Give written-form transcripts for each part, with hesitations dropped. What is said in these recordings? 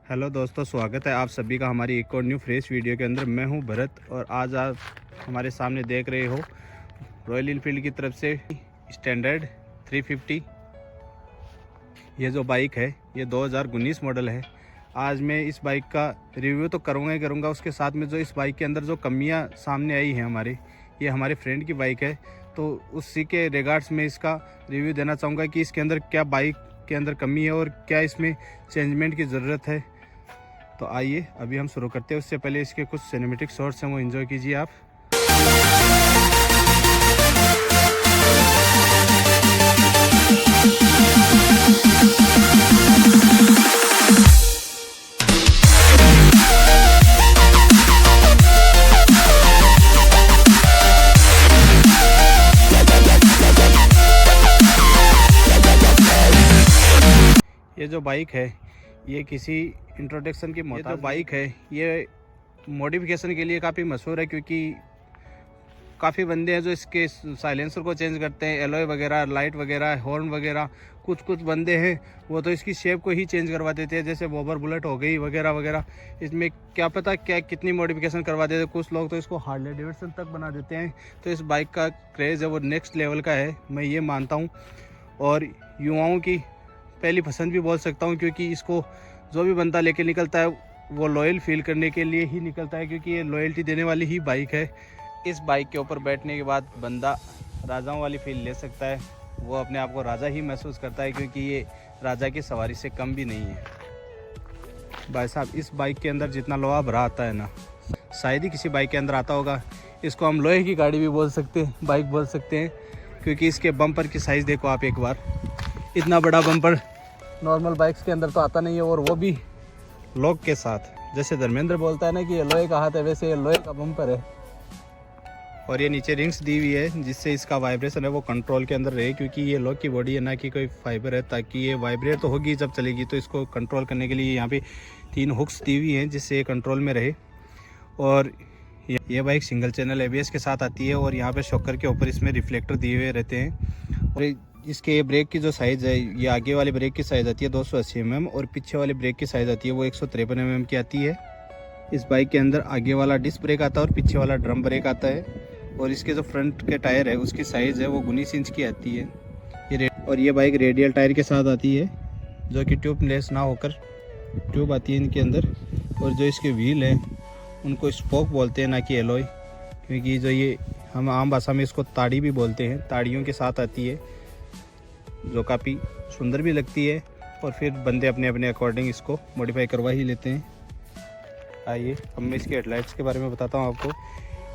Hello दोस्तों, स्वागत है आप सभी का हमारी एक और न्यू फ्रेश वीडियो के अंदर। मैं हूं भरत और आज आप हमारे सामने देख रहे हो रॉयल एनफील्ड की तरफ से स्टैंडर्ड 350। ये जो बाइक है ये 2019 मॉडल है। आज मैं इस बाइक का रिव्यू तो करूँगा ही करूँगा, उसके साथ में जो इस बाइक के अंदर जो कमियाँ सामने आई हैं ये हमारे फ्रेंड की बाइक है, तो उसी के रिगार्ड्स में इसका रिव्यू देना चाहूँगा कि इसके अंदर क्या बाइक के अंदर कमी है और क्या इसमें चेंजमेंट की ज़रूरत है। तो आइए अभी हम शुरू करते हैं। उससे पहले इसके कुछ सिनेमेटिक शॉट्स हैं, वो एंजॉय कीजिए आप। ये जो बाइक है ये किसी इंट्रोडक्शन की मोहताज। ये जो बाइक है ये मॉडिफिकेशन के लिए काफ़ी मशहूर है, क्योंकि काफ़ी बंदे हैं जो इसके साइलेंसर को चेंज करते हैं, एलॉय वगैरह, लाइट वगैरह, हॉर्न वगैरह। कुछ बंदे हैं वो तो इसकी शेप को ही चेंज करवा देते हैं, जैसे वॉबर बुलेट हो गई वगैरह वगैरह। इसमें क्या पता क्या कितनी मॉडिफिकेशन करवा देते हैं। कुछ लोग तो इसको हार्ले डेविडसन तक बना देते हैं। तो इस बाइक का क्रेज़ है वो नेक्स्ट लेवल का है, मैं ये मानता हूँ। और युवाओं की पहली पसंद भी बोल सकता हूँ, क्योंकि इसको जो भी बंदा लेके निकलता है वो लॉयल फील करने के लिए ही निकलता है, क्योंकि ये लॉयल्टी देने वाली ही बाइक है। इस बाइक के ऊपर बैठने के बाद बंदा राजाओं वाली फील ले सकता है, वो अपने आप को राजा ही महसूस करता है, क्योंकि ये राजा की सवारी से कम भी नहीं है। भाई साहब, इस बाइक के अंदर जितना लोहा भरा आता है ना, शायद ही किसी बाइक के अंदर आता होगा। इसको हम लोहे की गाड़ी भी बोल सकते हैं, बाइक बोल सकते हैं, क्योंकि इसके बम्पर की साइज़ देखो आप एक बार। इतना बड़ा बम्पर नॉर्मल बाइक्स के अंदर तो आता नहीं है, और वो भी लॉक के साथ। जैसे धर्मेंद्र बोलता है ना कि ये लोहे का हाथ है, वैसे ये लोहे का बम्पर है। और ये नीचे रिंग्स दी हुई है जिससे इसका वाइब्रेशन है वो कंट्रोल के अंदर रहे, क्योंकि ये लॉक की बॉडी है ना कि कोई फाइबर है, ताकि ये वाइब्रेट तो होगी जब चलेगी। तो इसको कंट्रोल करने के लिए यहाँ पे 3 हुक्स दी हुई हैं जिससे ये कंट्रोल में रहे। और ये बाइक सिंगल चैनल एबीएस के साथ आती है, और यहाँ पे शॉकर के ऊपर इसमें रिफ्लेक्टर दिए हुए रहते हैं। और इसके ब्रेक की जो साइज़ है, ये आगे वाले ब्रेक की साइज़ आती है 280 mm, और पीछे वाले ब्रेक की साइज़ आती है वो 153 mm की आती है। इस बाइक के अंदर आगे वाला डिस्क ब्रेक आता है और पीछे वाला ड्रम ब्रेक आता है। और इसके जो फ्रंट के टायर है उसकी साइज़ है वो 19 इंच की आती है। और ये बाइक रेडियल टायर के साथ आती है, जो कि ट्यूबलेस ना होकर ट्यूब आती है इनके अंदर। और जो इसके व्हील हैं उनको स्पोक बोलते हैं, ना कि एलॉय, क्योंकि जो ये हम आम भाषा में इसको ताड़ी भी बोलते हैं। ताड़ियों के साथ आती है, जो काफ़ी सुंदर भी लगती है, और फिर बंदे अपने अपने अकॉर्डिंग इसको मॉडिफाई करवा ही लेते हैं। आइए अब मैं इसके हेडलाइट्स के बारे में बताता हूँ आपको।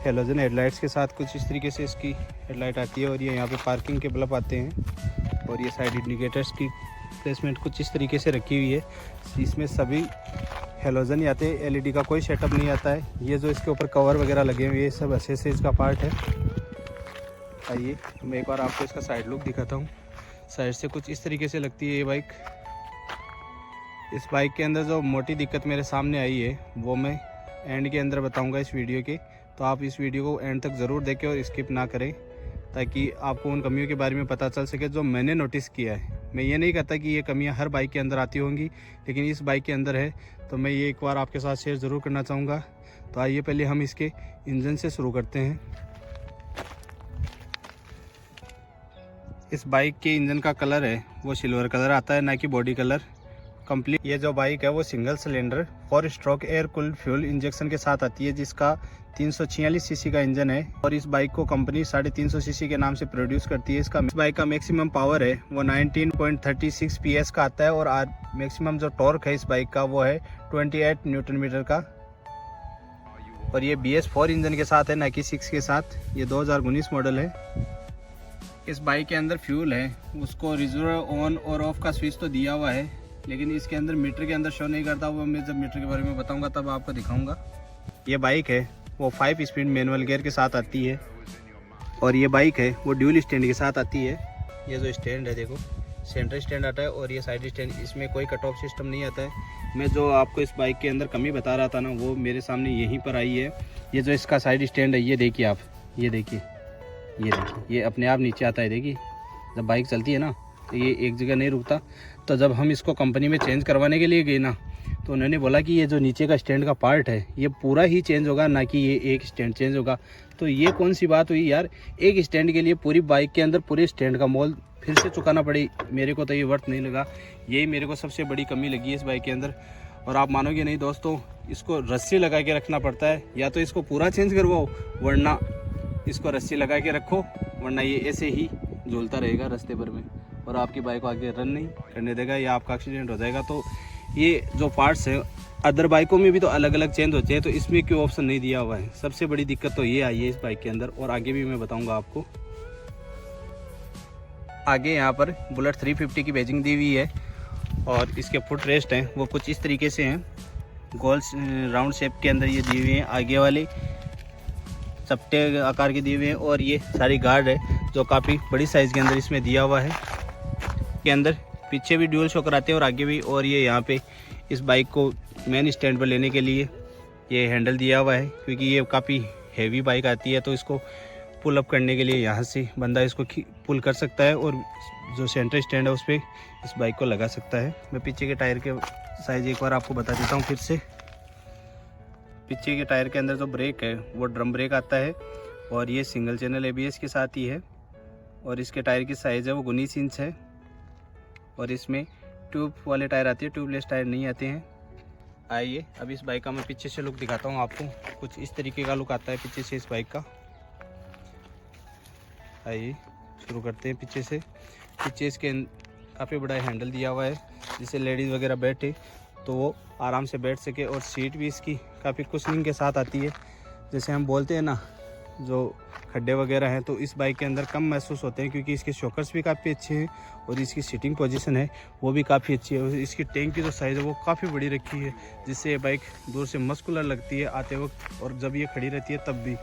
हेलोजन हेडलाइट्स के साथ कुछ इस तरीके से इसकी हेडलाइट आती है, और ये यहाँ पे पार्किंग के बल्ब आते हैं। और ये साइड इंडिकेटर्स की प्लेसमेंट कुछ इस तरीके से रखी हुई है। इसमें सभी हेलोजन ही आते हैं, एलईडी का कोई सेटअप नहीं आता है। ये जो इसके ऊपर कवर वगैरह लगे हुए ये सब एसेसरीज का पार्ट है। आइए मैं एक बार आपको इसका साइड लुक दिखाता हूँ। साइड से कुछ इस तरीके से लगती है ये बाइक। इस बाइक के अंदर जो मोटी दिक्कत मेरे सामने आई है वो मैं एंड के अंदर बताऊंगा इस वीडियो के, तो आप इस वीडियो को एंड तक ज़रूर देखें और स्किप ना करें, ताकि आपको उन कमियों के बारे में पता चल सके जो मैंने नोटिस किया है। मैं ये नहीं कहता कि ये कमियां हर बाइक के अंदर आती होंगी, लेकिन इस बाइक के अंदर है, तो मैं ये एक बार आपके साथ शेयर ज़रूर करना चाहूँगा। तो आइए पहले हम इसके इंजन से शुरू करते हैं। इस बाइक के इंजन का कलर है वो सिल्वर कलर आता है, ना कि बॉडी कलर। कंप्लीट ये जो बाइक है वो single cylinder 4 stroke air cooled fuel injection के साथ आती है, जिसका 346 सीसी का इंजन है। और इस बाइक को कंपनी 350 सीसी के नाम से प्रोड्यूस करती है। इस बाइक का मैक्सिमम पावर है वो 19.36 PS का आता है, और मैक्सिमम जो टॉर्क है इस बाइक का वो है 28 न्यूटन मीटर का। और ये BS4 इंजन के साथ है, ना कि 6 के साथ। ये 2019 मॉडल है। इस बाइक के अंदर फ्यूल है उसको रिजर्व ऑन और ऑफ का स्विच तो दिया हुआ है, लेकिन इसके अंदर मीटर के अंदर शो नहीं करता। वो मैं जब मीटर के बारे में बताऊंगा तब आपको दिखाऊंगा। ये बाइक है वो 5 स्पीड मैनुअल गियर के साथ आती है, और ये बाइक है वो ड्यूल स्टैंड के साथ आती है। ये जो स्टैंड है देखो, सेंटर स्टैंड आता है और ये साइड स्टैंड, इसमें कोई कट ऑफ सिस्टम नहीं आता है। मैं जो आपको इस बाइक के अंदर कमी बता रहा था ना, वो मेरे सामने यहीं पर आई है। ये जो इसका साइड स्टैंड है ये देखिए आप, ये देखिए, ये अपने आप नीचे आता है। देखिए जब बाइक चलती है ना तो ये एक जगह नहीं रुकता। तो जब हम इसको कंपनी में चेंज करवाने के लिए गए ना, तो उन्होंने बोला कि ये जो नीचे का स्टैंड का पार्ट है ये पूरा ही चेंज होगा, ना कि ये एक स्टैंड चेंज होगा। तो ये कौन सी बात हुई यार, एक स्टैंड के लिए पूरी बाइक के अंदर पूरे स्टैंड का मोल फिर से चुकाना पड़ी। मेरे को तो ये वर्थ नहीं लगा, यही मेरे को सबसे बड़ी कमी लगी है इस बाइक के अंदर। और आप मानोगे नहीं दोस्तों, इसको रस्सी लगा के रखना पड़ता है, या तो इसको पूरा चेंज करवाओ वरना इसको रस्सी लगा के रखो, वरना ये ऐसे ही झूलता रहेगा रास्ते भर में और आपकी बाइक को आगे रन नहीं करने देगा या आपका एक्सीडेंट हो जाएगा। तो ये जो पार्ट्स है अदर बाइकों में भी तो अलग अलग चेंज होते हैं, तो इसमें क्यों ऑप्शन नहीं दिया हुआ है। सबसे बड़ी दिक्कत तो ये आई है इस बाइक के अंदर, और आगे भी मैं बताऊंगा आपको। आगे यहाँ पर बुलेट 350 की बैजिंग दी हुई है और इसके फुट रेस्ट हैं वो कुछ इस तरीके से हैं, गोल राउंड शेप के अंदर ये दिए हुए हैं। आगे वाले चपटे आकार के दिए हुए हैं और ये सारी गार्ड है जो काफ़ी बड़ी साइज़ के अंदर इसमें दिया हुआ है। के अंदर पीछे भी ड्यूल शॉकर आते हैं और आगे भी। और ये यहाँ पे इस बाइक को मेन स्टैंड पर लेने के लिए ये हैंडल दिया हुआ है, क्योंकि ये काफ़ी हैवी बाइक आती है तो इसको पुल अप करने के लिए यहाँ से बंदा इसको पुल कर सकता है और जो सेंटर स्टैंड है उस पर इस बाइक को लगा सकता है। मैं पीछे के टायर के साइज़ एक बार आपको बता देता हूँ फिर से। पीछे के टायर के अंदर जो ब्रेक है वो ड्रम ब्रेक आता है और ये सिंगल चैनल ABS के साथ ही है। और इसके टायर की साइज़ है वो 19 इंच है और इसमें ट्यूब वाले टायर आते हैं, ट्यूबलेस टायर नहीं आते हैं। आइए अब इस बाइक का मैं पीछे से लुक दिखाता हूँ आपको। कुछ इस तरीके का लुक आता है पीछे से इस बाइक का। आइए शुरू करते हैं पीछे से। पीछे इसके काफ़ी बड़ा हैंडल दिया हुआ है जिससे लेडीज़ वगैरह बैठे तो वो आराम से बैठ सके। और सीट भी इसकी काफ़ी कुशनिंग के साथ आती है। जैसे हम बोलते हैं ना, जो खड्डे वगैरह हैं तो इस बाइक के अंदर कम महसूस होते हैं, क्योंकि इसके शॉकर्स भी काफ़ी अच्छे हैं और इसकी सीटिंग पोजीशन है वो भी काफ़ी अच्छी है। और इसकी टैंक की जो साइज़ है वो काफ़ी बड़ी रखी है, जिससे ये बाइक दूर से मस्कुलर लगती है आते वक्त, और जब ये खड़ी रहती है तब भी।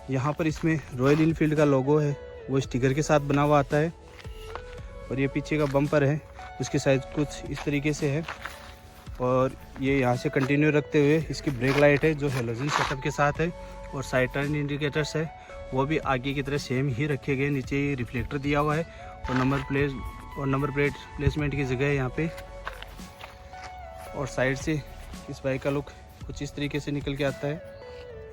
यहाँ पर इसमें रॉयल इनफील्ड का लोगो है वो स्टिकर के साथ बना हुआ आता है। और ये पीछे का बम्पर है उसकी साइज़ कुछ इस तरीके से है। और ये यहाँ से कंटिन्यू रखते हुए इसकी ब्रेक लाइट है जो हेलोजन सेटअप के साथ है। और साइड टर्न इंडिकेटर्स है वो भी आगे की तरह सेम ही रखे गए। नीचे ये रिफ्लेक्टर दिया हुआ है और नंबर प्लेट प्लेसमेंट की जगह है यहाँ पे। और साइड से इस बाइक का लुक कुछ इस तरीके से निकल के आता है।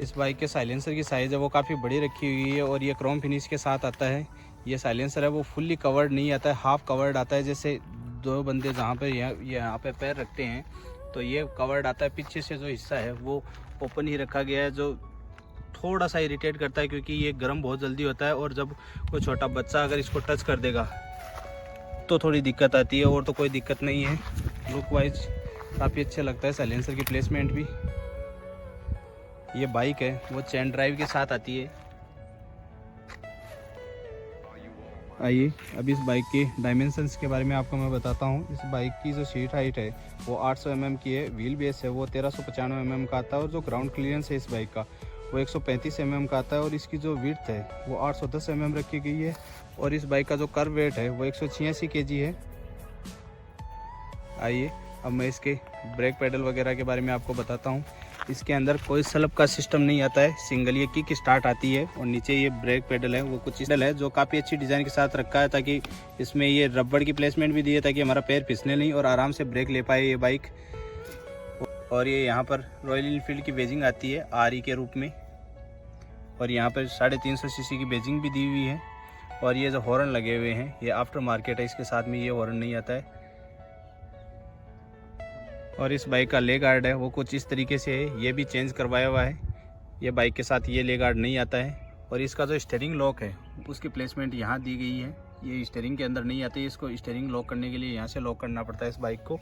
इस बाइक के साइलेंसर की साइज़ है वो काफ़ी बड़ी रखी हुई है और ये क्रोम फिनिश के साथ आता है। ये साइलेंसर है वो फुल्ली कवर्ड नहीं आता है, हाफ कवर्ड आता है। जैसे दो बंदे जहाँ पर यहाँ पे पैर रखते हैं तो ये कवर्ड आता है। पीछे से जो हिस्सा है वो ओपन ही रखा गया है, जो थोड़ा सा इरिटेट करता है क्योंकि ये गर्म बहुत जल्दी होता है। और जब कोई छोटा बच्चा अगर इसको टच कर देगा तो थोड़ी दिक्कत आती है, और तो कोई दिक्कत नहीं है। लुक वाइज काफ़ी अच्छा लगता है। साइलेंसर की प्लेसमेंट भी। ये बाइक है वो चैन ड्राइव के साथ आती है। आइए अब इस बाइक के डायमेंशंस के बारे में आपको मैं बताता हूँ। इस बाइक की जो सीट हाइट है वो 800 mm की है। व्हील बेस है वो 1395 mm का आता है। और जो ग्राउंड क्लियरेंस है इस बाइक का वो 135 mm का आता है। और इसकी जो विड्थ है वो 810 mm रखी गई है। और इस बाइक का जो कर्व वेट है वो 186 kg है। आइए अब मैं इसके ब्रेक पेडल वगैरह के बारे में आपको बताता हूँ। इसके अंदर कोई स्लप का सिस्टम नहीं आता है, सिंगल ये किक स्टार्ट आती है। और नीचे ये ब्रेक पेडल है वो कुछ इस है जो काफ़ी अच्छी डिज़ाइन के साथ रखा है, ताकि इसमें ये रबड़ की प्लेसमेंट भी दी है ताकि हमारा पैर फिसले नहीं और आराम से ब्रेक ले पाए ये बाइक। और ये यहाँ पर रॉयल इनफील्ड की बेजिंग आती है RE के रूप में। और यहाँ पर 350 cc की बेजिंग भी दी हुई है। और ये जो हॉर्न लगे हुए हैं ये आफ्टर मार्केट है, इसके साथ में ये हॉर्न नहीं आता है। और इस बाइक का लेग गार्ड है वो कुछ इस तरीके से है, ये भी चेंज करवाया हुआ है। ये बाइक के साथ ये लेग गार्ड नहीं आता है। और इसका जो स्टीयरिंग लॉक है उसकी प्लेसमेंट यहाँ दी गई है, ये स्टीयरिंग के अंदर नहीं आती। इसको स्टीयरिंग लॉक करने के लिए यहाँ से लॉक करना पड़ता है इस बाइक को।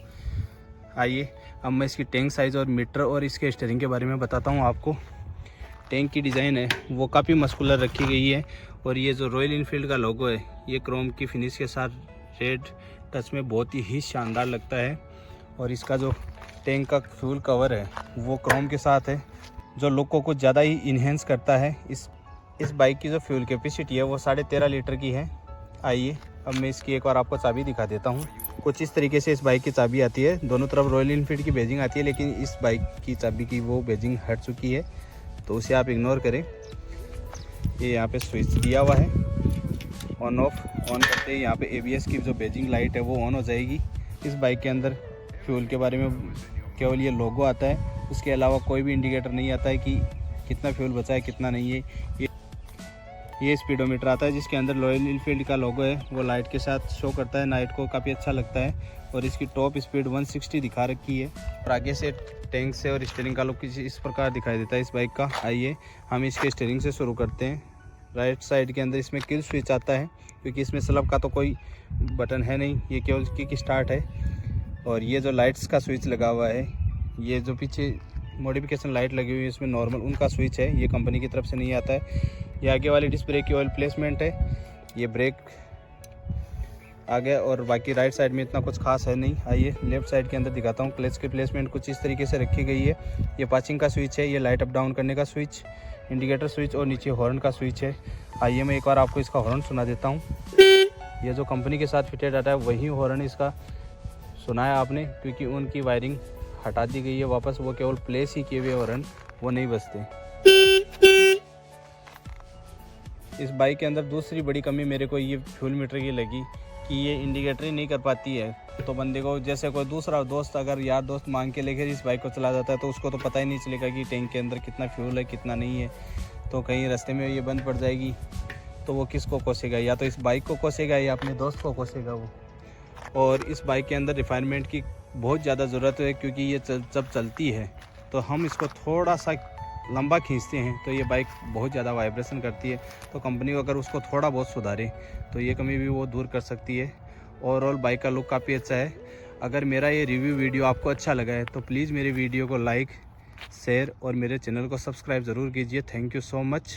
आइए अब मैं इसकी टैंक साइज़ और मीटर और इसके स्टीयरिंग के बारे में बताता हूँ आपको। टैंक की डिज़ाइन है वो काफ़ी मस्कुलर रखी गई है। और ये जो रॉयल इनफील्ड का लोगो है ये क्रोम की फिनिश के साथ रेड टच में बहुत ही शानदार लगता है। और इसका जो टैंक का फ्यूल कवर है वो क्रोम के साथ है, जो लुक को कुछ ज़्यादा ही इन्हेंस करता है। इस बाइक की जो फ्यूल कैपेसिटी है वो 13.5 लीटर की है। आइए अब मैं इसकी एक बार आपको चाबी दिखा देता हूँ। कुछ इस तरीके से इस बाइक की चाबी आती है, दोनों तरफ रॉयल इनफील्ड की बेजिंग आती है, लेकिन इस बाइक की चाबी की वो बेजिंग हट चुकी है तो उसे आप इग्नोर करें। ये यहाँ पे स्विच दिया हुआ है, ऑन ऑफ। ऑन करते ही यहाँ पे ABS की जो बेजिंग लाइट है वो ऑन हो जाएगी। इस बाइक के अंदर फ्यूल के बारे में केवल ये लोगो आता है, उसके अलावा कोई भी इंडिकेटर नहीं आता है कि कितना फ्यूल बचा है कितना नहीं है। ये स्पीडोमीटर आता है जिसके अंदर रॉयल एनफील्ड का लोगो है, वो लाइट के साथ शो करता है, नाइट को काफ़ी अच्छा लगता है। और इसकी टॉप स्पीड 160 दिखा रखी है। और आगे से टैंक से और स्टीयरिंग का लुक इस प्रकार दिखाई देता है इस बाइक का। आइए हम इसके स्टीयरिंग से शुरू करते हैं। राइट साइड के अंदर इसमें किल स्विच आता है, क्योंकि इसमें स्लब का तो कोई बटन है नहीं, ये केवल किक स्टार्ट है। और ये जो लाइट्स का स्विच लगा हुआ है, ये जो पीछे मॉडिफिकेशन लाइट लगी हुई है इसमें नॉर्मल उनका स्विच है, ये कंपनी की तरफ से नहीं आता है। ये आगे वाली डिस्क ब्रेक की ऑयल प्लेसमेंट है, ये ब्रेक आ गया। और बाकी राइट साइड में इतना कुछ खास है नहीं। आइए लेफ्ट साइड के अंदर दिखाता हूँ। क्लच की प्लेसमेंट कुछ इस तरीके से रखी गई है। ये पासिंग का स्विच है, ये लाइट अप डाउन करने का स्विच, इंडिकेटर स्विच और नीचे हॉर्न का स्विच है। आइए मैं एक बार आपको इसका हॉर्न सुना देता हूँ। ये जो कंपनी के साथ फिटेड आता है वही हॉर्न इसका सुनाया आपने, क्योंकि उनकी वायरिंग हटा दी गई है वापस, वो केवल प्लेस ही किए हुए हॉर्न वो नहीं बजते। इस बाइक के अंदर दूसरी बड़ी कमी मेरे को ये फ्यूल मीटर की लगी कि ये इंडिकेटर ही नहीं कर पाती है। तो बंदे को जैसे कोई दूसरा दोस्त अगर यार दोस्त मांग के लेकर इस बाइक को चला जाता है तो उसको तो पता ही नहीं चलेगा कि टैंक के अंदर कितना फ्यूल है कितना नहीं है। तो कहीं रास्ते में ये बंद पड़ जाएगी तो वो किसको कोसेगा, या तो इस बाइक को कोसेगा या अपने दोस्त को कोसेगा वो। और इस बाइक के अंदर रिफाइनमेंट की बहुत ज़्यादा ज़रूरत है, क्योंकि ये जब चलती है तो हम इसको थोड़ा सा लंबा खींचते हैं तो ये बाइक बहुत ज़्यादा वाइब्रेशन करती है। तो कंपनी को अगर उसको थोड़ा बहुत सुधारे तो ये कमी भी वो दूर कर सकती है। ओवरऑल बाइक का लुक काफ़ी अच्छा है। अगर मेरा ये रिव्यू वीडियो आपको अच्छा लगा है तो प्लीज़ मेरे वीडियो को लाइक, शेयर और मेरे चैनल को सब्सक्राइब ज़रूर कीजिए। Thank you so much.